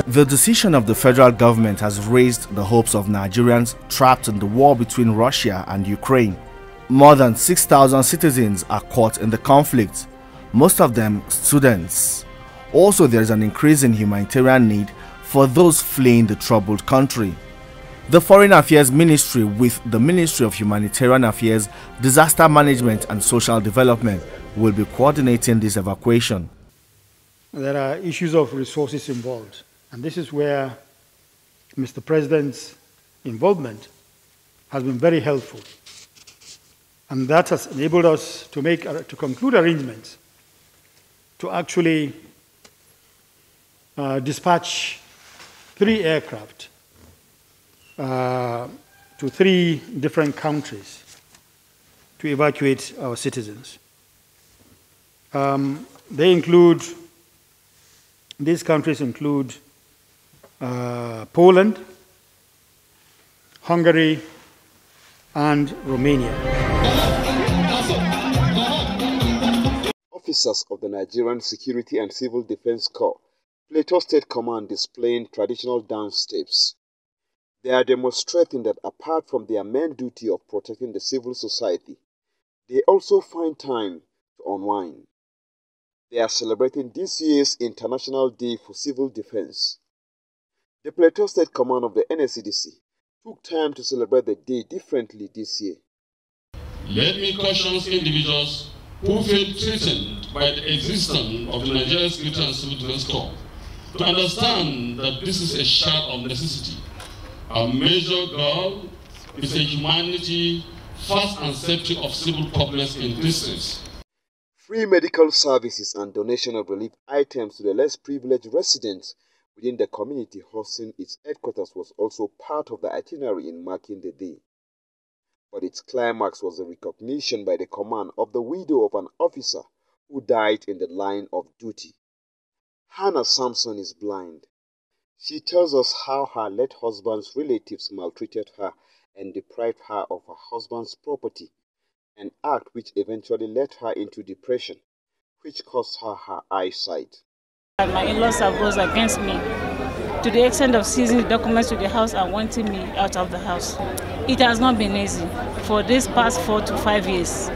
The decision of the federal government has raised the hopes of Nigerians trapped in the war between Russia and Ukraine. More than 6,000 citizens are caught in the conflict, most of them students. Also, there is an increase in humanitarian need for those fleeing the troubled country. The Foreign Affairs Ministry, with the Ministry of Humanitarian Affairs, Disaster Management and Social Development, will be coordinating this evacuation. There are issues of resources involved, and this is where Mr. President's involvement has been very helpful. And that has enabled us to conclude arrangements to actually dispatch 3 aircraft to 3 different countries to evacuate our citizens. These countries include Poland, Hungary, and Romania. Officers of the Nigerian Security and Civil Defense Corps, Plateau State Command displaying traditional dance steps. They are demonstrating that apart from their main duty of protecting the civil society, they also find time to unwind. They are celebrating this year's International Day for Civil Defense. The Plateau State Command of the NSCDC took time to celebrate the day differently this year. Let me caution individuals who feel threatened by the existence of the Nigerian Security and Civil Defense Corps to understand that this is a shout of necessity. Our major goal is the humanity, first and safety of civil populace in distress. Free medical services and donation of relief items to the less privileged residents within the community hosting its headquarters was also part of the itinerary in marking the day. But its climax was the recognition by the command of the widow of an officer who died in the line of duty. Hannah Sampson is blind. She tells us how her late husband's relatives maltreated her and deprived her of her husband's property, an act which eventually led her into depression, which cost her her eyesight. My in-laws have rose against me to the extent of seizing the documents to the house and wanting me out of the house. It has not been easy for these past 4 to 5 years.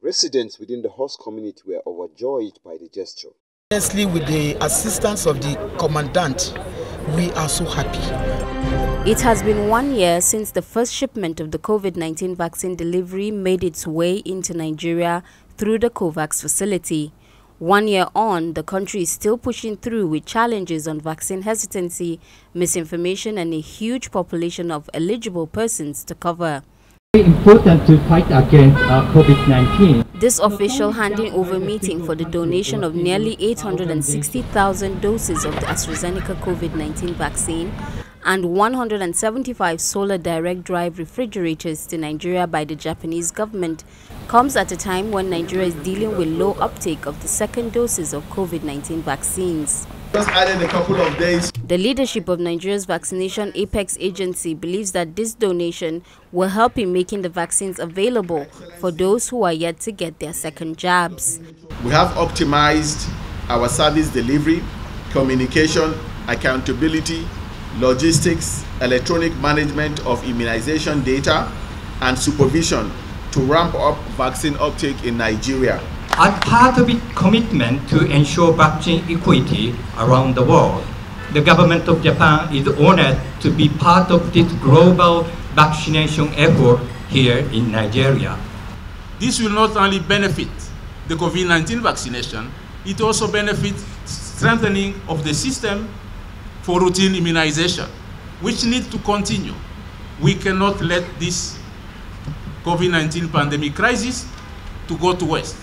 Residents within the host community were overjoyed by the gesture. Honestly, with the assistance of the commandant, we are so happy. It has been 1 year since the first shipment of the COVID-19 vaccine delivery made its way into Nigeria through the COVAX facility. 1 year on, the country is still pushing through with challenges on vaccine hesitancy, misinformation, and a huge population of eligible persons to cover. It's important to fight against COVID-19. This official handing over meeting for the donation of nearly 860,000 doses of the AstraZeneca COVID-19 vaccine and 175 solar direct drive refrigerators to Nigeria by the Japanese government comes at a time when Nigeria is dealing with low uptake of the second doses of COVID-19 vaccines. Just added a couple of days. The leadership of Nigeria's vaccination apex agency believes that this donation will help in making the vaccines available for those who are yet to get their second jabs. We have optimized our service delivery, communication, accountability, logistics, electronic management of immunization data, and supervision to ramp up vaccine uptake in Nigeria. As part of its commitment to ensure vaccine equity around the world, the government of Japan is honored to be part of this global vaccination effort here in Nigeria. This will not only benefit the COVID-19 vaccination, it also benefits strengthening of the system for routine immunization, which needs to continue. We cannot let this COVID-19 pandemic crisis to go to waste.